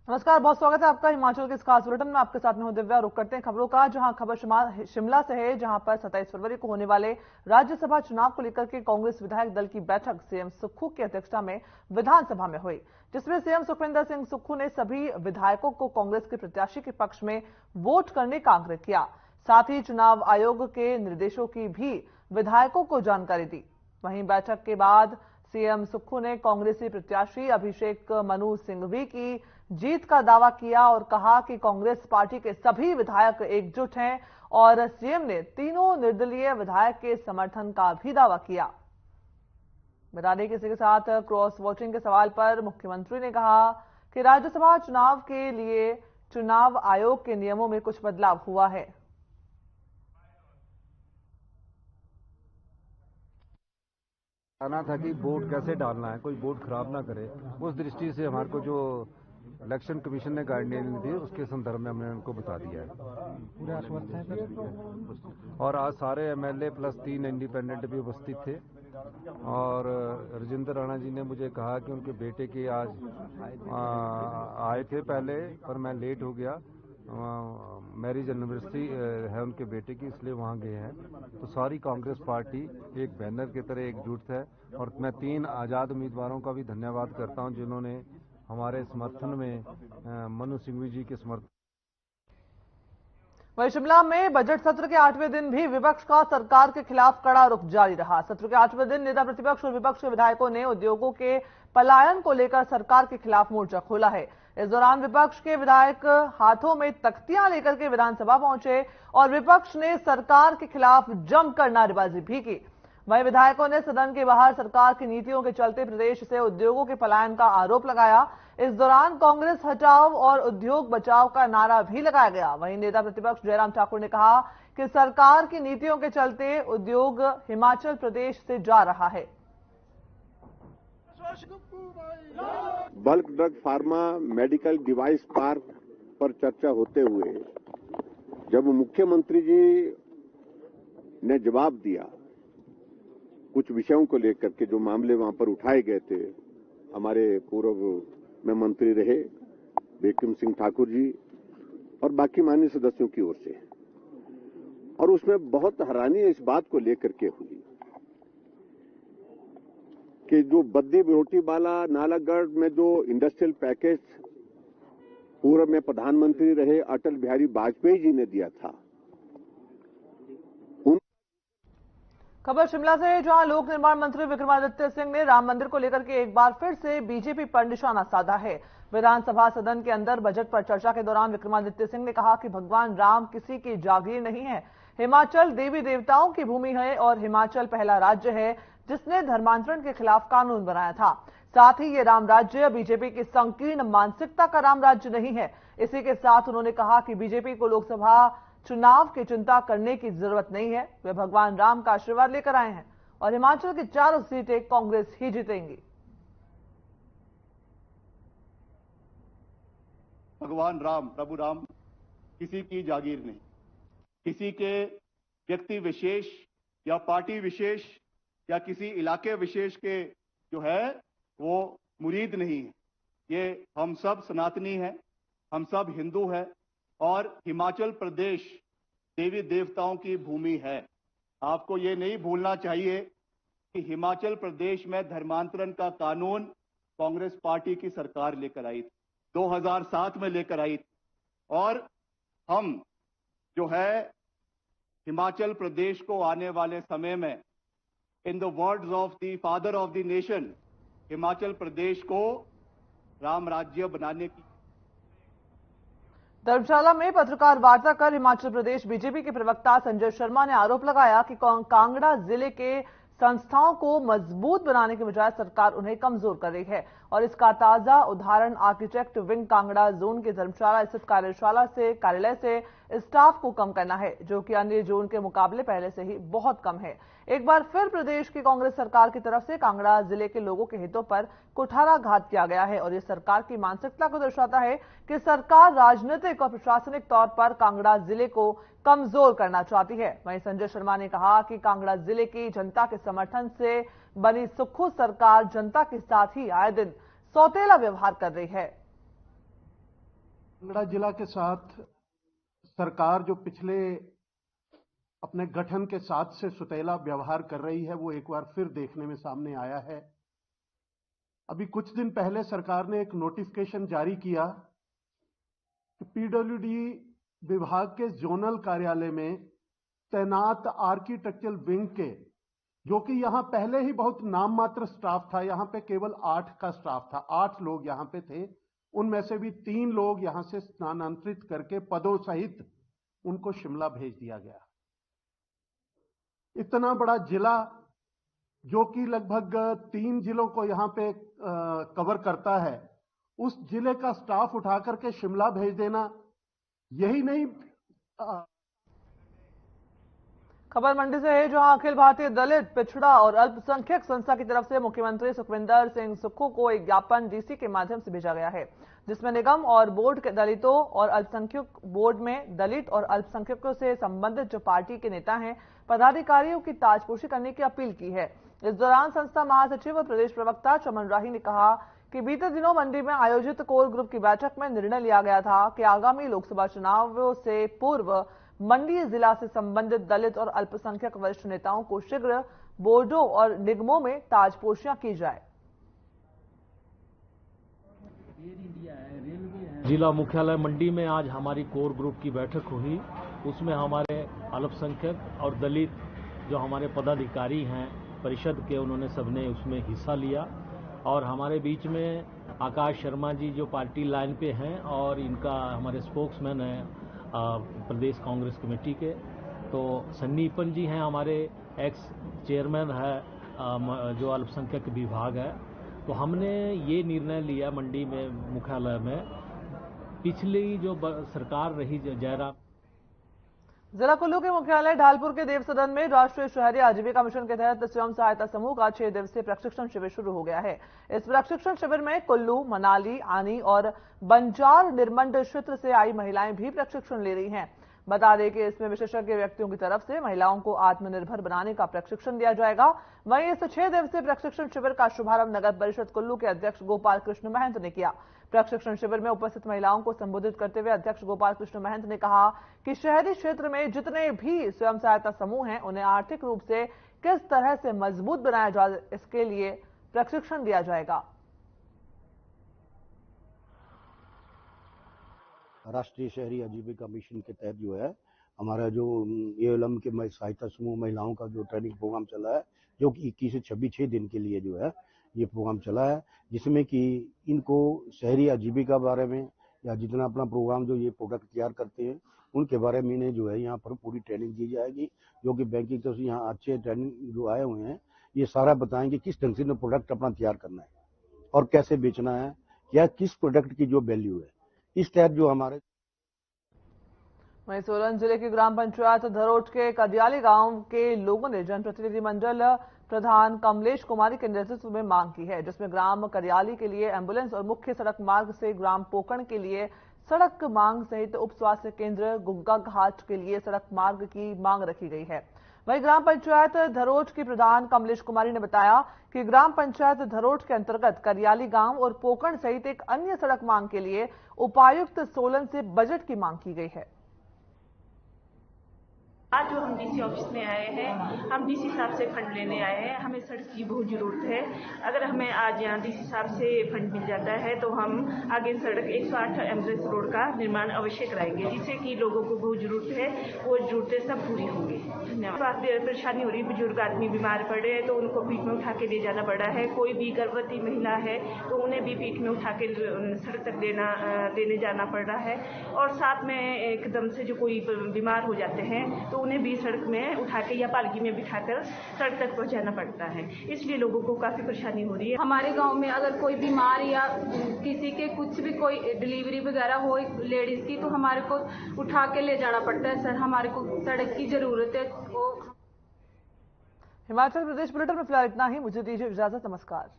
नमस्कार, बहुत स्वागत है आपका हिमाचल के इस खास बुलेटिन में। आपके साथ में हूं दिव्या। रुक करते हैं खबरों का, जहां खबर शिमला से है, जहां पर 27 फरवरी को होने वाले राज्यसभा चुनाव को लेकर के कांग्रेस विधायक दल की बैठक सीएम सुक्खू की अध्यक्षता में विधानसभा में हुई, जिसमें सीएम सुखविंदर सिंह सुक्खू ने सभी विधायकों को कांग्रेस के प्रत्याशी के पक्ष में वोट करने का आग्रह किया। साथ ही चुनाव आयोग के निर्देशों की भी विधायकों को जानकारी दी। वहीं बैठक के बाद सीएम सुक्खू ने कांग्रेसी प्रत्याशी अभिषेक मनु सिंघवी की जीत का दावा किया और कहा कि कांग्रेस पार्टी के सभी विधायक एकजुट हैं और सीएम ने तीनों निर्दलीय विधायक के समर्थन का भी दावा किया। बता दें कि इसी के साथ क्रॉस वोटिंग के सवाल पर मुख्यमंत्री ने कहा कि राज्यसभा चुनाव के लिए चुनाव आयोग के नियमों में कुछ बदलाव हुआ है। आना था कि वोट कैसे डालना है, कोई वोट खराब ना करे। उस दृष्टि से हमारे को जो इलेक्शन कमीशन ने गाइडलाइन दी उसके संदर्भ में हमने उनको बता दिया है। पूरे आश्वस्त हैं सर। और आज सारे एमएलए प्लस 3 इंडिपेंडेंट भी उपस्थित थे और राजेंद्र राणा जी ने मुझे कहा कि उनके बेटे के आज आए थे पहले, पर मैं लेट हो गया। मैरिज एनिवर्सरी है उनके बेटे की, इसलिए वहां गए हैं। तो सारी कांग्रेस पार्टी एक बैनर की तरह एकजुट है और मैं 3 आजाद उम्मीदवारों का भी धन्यवाद करता हूं जिन्होंने हमारे समर्थन में मनु सिंघवी जी के समर्थन। वहीं शिमला में बजट सत्र के 8वें दिन भी विपक्ष का सरकार के खिलाफ कड़ा रुख जारी रहा। सत्र के 8वें दिन नेता प्रतिपक्ष और विपक्ष के विधायकों ने उद्योगों के पलायन को लेकर सरकार के खिलाफ मोर्चा खोला है। इस दौरान विपक्ष के विधायक हाथों में तख्तियां लेकर के विधानसभा पहुंचे और विपक्ष ने सरकार के खिलाफ जमकर नारेबाजी भी की। वहीं विधायकों ने सदन के बाहर सरकार की नीतियों के चलते प्रदेश से उद्योगों के पलायन का आरोप लगाया। इस दौरान कांग्रेस हटाओ और उद्योग बचाओ का नारा भी लगाया गया। वहीं नेता प्रतिपक्ष जयराम ठाकुर ने कहा कि सरकार की नीतियों के चलते उद्योग हिमाचल प्रदेश से जा रहा है। Bulk drug pharma medical device park पर चर्चा होते हुए जब मुख्यमंत्री जी ने जवाब दिया कुछ विषयों को लेकर के, जो मामले वहां पर उठाए गए थे, हमारे पूर्व में मंत्री रहे बिक्रम सिंह ठाकुर जी और बाकी माननीय सदस्यों की ओर से, और उसमें बहुत हैरानी इस बात को लेकर के हुई कि जो बद्दी बिरोटीवाला नालागढ़ में जो इंडस्ट्रियल पैकेज पूर्व में प्रधानमंत्री रहे अटल बिहारी वाजपेयी जी ने दिया था। खबर शिमला से है, जहां लोक निर्माण मंत्री विक्रमादित्य सिंह ने राम मंदिर को लेकर के एक बार फिर से बीजेपी पर निशाना साधा है। विधानसभा सदन के अंदर बजट पर चर्चा के दौरान विक्रमादित्य सिंह ने कहा कि भगवान राम किसी की जागीर नहीं है। हिमाचल देवी देवताओं की भूमि है और हिमाचल पहला राज्य है जिसने धर्मांतरण के खिलाफ कानून बनाया था। साथ ही ये राम राज्य बीजेपी की संकीर्ण मानसिकता का राम राज्य नहीं है। इसी के साथ उन्होंने कहा कि बीजेपी को लोकसभा चुनाव की चिंता करने की जरूरत नहीं है। वे भगवान राम का आशीर्वाद लेकर आए हैं और हिमाचल की 4 सीटें कांग्रेस ही जीतेंगी। भगवान राम, प्रभु राम किसी की जागीर नहीं, किसी के व्यक्ति विशेष या पार्टी विशेष या किसी इलाके विशेष के जो है वो मुरीद नहीं है। ये हम सब सनातनी हैं, हम सब हिंदू हैं और हिमाचल प्रदेश देवी देवताओं की भूमि है। आपको ये नहीं भूलना चाहिए कि हिमाचल प्रदेश में धर्मांतरण का कानून कांग्रेस पार्टी की सरकार लेकर आई थी, 2007 में लेकर आई थी। और हम जो है हिमाचल प्रदेश को आने वाले समय में in the words of the father of the nation, Himachal Pradesh को राम राज्य बनाने की। धर्मशाला में पत्रकार वार्ता कर हिमाचल प्रदेश बीजेपी के प्रवक्ता संजय शर्मा ने आरोप लगाया कि कांगड़ा जिले के संस्थाओं को मजबूत बनाने के बजाय सरकार उन्हें कमजोर कर रही है और इसका ताजा उदाहरण आर्किटेक्ट विंग कांगड़ा जोन के धर्मशाला स्थित कार्यालय से स्टाफ को कम करना है, जो कि अन्य जोन के मुकाबले पहले से ही बहुत कम है। एक बार फिर प्रदेश की कांग्रेस सरकार की तरफ से कांगड़ा जिले के लोगों के हितों पर कुठाराघात किया गया है और ये सरकार की मानसिकता को दर्शाता है कि सरकार राजनीतिक और प्रशासनिक तौर पर कांगड़ा जिले को कमजोर करना चाहती है। वहीं संजय शर्मा ने कहा कि कांगड़ा जिले की जनता के समर्थन से बनी सुक्खू सरकार जनता के साथ ही आए दिन सौतेला व्यवहार कर रही है। कांगड़ा जिला के साथ सरकार जो पिछले अपने गठन के साथ से सुतेला व्यवहार कर रही है वो एक बार फिर देखने में सामने आया है। अभी कुछ दिन पहले सरकार ने एक नोटिफिकेशन जारी किया कि पीडब्ल्यूडी विभाग के जोनल कार्यालय में तैनात आर्किटेक्चरल विंग के, जो कि यहां पहले ही बहुत नाम मात्र स्टाफ था, यहां पे केवल 8 का स्टाफ था, 8 लोग यहां पे थे, उनमें से भी 3 लोग यहां से स्थानांतरित करके पदों सहित उनको शिमला भेज दिया गया। इतना बड़ा जिला जो कि लगभग 3 जिलों को यहां पे कवर करता है, उस जिले का स्टाफ उठा करके शिमला भेज देना, यही नहीं। खबर मंडी से है, जहां अखिल भारतीय दलित पिछड़ा और अल्पसंख्यक संस्था की तरफ से मुख्यमंत्री सुखविंदर सिंह सुक्खू को एक ज्ञापन डीसी के माध्यम से भेजा गया है, जिसमें निगम और बोर्ड के दलितों और अल्पसंख्यक बोर्ड में दलित और अल्पसंख्यकों से संबंधित जो पार्टी के नेता हैं, पदाधिकारियों की ताजपोशी करने की अपील की है। इस दौरान संस्था महासचिव और प्रदेश प्रवक्ता चमन राही ने कहा कि बीते दिनों मंडी में आयोजित कोर ग्रुप की बैठक में निर्णय लिया गया था कि आगामी लोकसभा चुनाव से पूर्व मंडी जिला से संबंधित दलित और अल्पसंख्यक वरिष्ठ नेताओं को शीघ्र बोर्डों और निगमों में ताजपोशियां की जाए। जिला मुख्यालय मंडी में आज हमारी कोर ग्रुप की बैठक हुई। उसमें हमारे अल्पसंख्यक और दलित जो हमारे पदाधिकारी हैं परिषद के, उन्होंने सबने उसमें हिस्सा लिया। और हमारे बीच में आकाश शर्मा जी जो पार्टी लाइन पे हैं और इनका हमारे स्पोक्समैन हैं प्रदेश कांग्रेस कमेटी के, तो सन्नीपन जी हैं हमारे एक्स चेयरमैन है जो अल्पसंख्यक विभाग है। तो हमने ये निर्णय लिया मंडी में मुख्यालय में, पिछली जो सरकार रही जयराम। जिला कुल्लू के मुख्यालय ढालपुर के देव सदन में राष्ट्रीय शहरी आजीविका मिशन के तहत स्वयं सहायता समूह का 6 दिवसीय प्रशिक्षण शिविर शुरू हो गया है। इस प्रशिक्षण शिविर में कुल्लू, मनाली, आनी और बंजार निर्मंड क्षेत्र से आई महिलाएं भी प्रशिक्षण ले रही हैं। बता दें कि इसमें विशेषज्ञ व्यक्तियों की तरफ से महिलाओं को आत्मनिर्भर बनाने का प्रशिक्षण दिया जाएगा। वहीं इस 6 दिवसीय प्रशिक्षण शिविर का शुभारंभ नगर परिषद कुल्लू के अध्यक्ष गोपाल कृष्ण महंत ने किया। प्रशिक्षण शिविर में उपस्थित महिलाओं को संबोधित करते हुए अध्यक्ष गोपाल कृष्ण महंत ने कहा कि शहरी क्षेत्र में जितने भी स्वयं सहायता समूह हैं, उन्हें आर्थिक रूप से किस तरह से मजबूत बनाया जाए, इसके लिए प्रशिक्षण दिया जाएगा। राष्ट्रीय शहरी आजीविका मिशन के तहत जो है हमारा जो एएलएम के सहायता समूह महिलाओं का जो ट्रेनिंग प्रोग्राम चला है, जो कि 21 से 26 6 दिन के लिए जो है ये प्रोग्राम चला है, जिसमें कि इनको शहरी आजीविका बारे में या जितना अपना प्रोग्राम जो ये प्रोडक्ट तैयार करते हैं उनके बारे में इन्हें जो है यहाँ पर पूरी ट्रेनिंग दी जाएगी। जो कि बैंकिंग तरफ से यहाँ अच्छे ट्रेनिंग जो आए हुए हैं ये सारा बताएंगे किस ढंग से प्रोडक्ट अपना तैयार करना है और कैसे बेचना है, या किस प्रोडक्ट की जो वैल्यू है, इस टाइप जो हमारे। वहीं सोलन जिले की ग्राम पंचायत धरोट के कदियाली गांव के लोगों ने जनप्रतिनिधिमंडल प्रधान कमलेश कुमारी के नेतृत्व में मांग की है, जिसमें ग्राम कदियाली के लिए एम्बुलेंस और मुख्य सड़क मार्ग से ग्राम पोकण के लिए सड़क मांग सहित उप स्वास्थ्य केंद्र गुग्गा घाट के लिए सड़क मार्ग की मांग रखी गई है। वहीं ग्राम पंचायत धरोट की प्रधान कमलेश कुमारी ने बताया कि ग्राम पंचायत धरोट के अंतर्गत करियाली गांव और पोकण सहित एक अन्य सड़क मांग के लिए उपायुक्त सोलन से बजट की मांग की गई है। आज जो हम डीसी ऑफिस में आए हैं, हम डीसी साहब से फंड लेने आए हैं। हमें सड़क की बहुत ज़रूरत है। अगर हमें आज यहाँ डीसी साहब से फंड मिल जाता है तो हम आगे सड़क 108 एम्बुलेंस रोड का निर्माण अवश्य कराएंगे, जिससे कि लोगों को बहुत ज़रूरत है, वो ज़रूरतें सब पूरी होंगी। धन्यवाद। परेशानी हो रही, बुजुर्ग आदमी बीमार पड़े हैं तो उनको पीठ में उठा के ले जाना पड़ा है। कोई भी गर्भवती महिला है तो उन्हें भी पीठ में उठा के सड़क तक लेने जाना पड़ रहा है। और साथ में एकदम से जो कोई बीमार हो जाते हैं तो उन्हें भी सड़क में उठा के या पालकी में बिठाकर सड़क तक पहुंचाना पड़ता है, इसलिए लोगों को काफी परेशानी हो रही है। हमारे गांव में अगर कोई बीमार या किसी के कुछ भी कोई डिलीवरी वगैरह हो लेडीज की तो हमारे को उठा के ले जाना पड़ता है। सर, हमारे को सड़क की जरूरत है। हिमाचल प्रदेश बुलेटिन में फिलहाल इतना ही। मुझे दीजिए इजाजत। नमस्कार।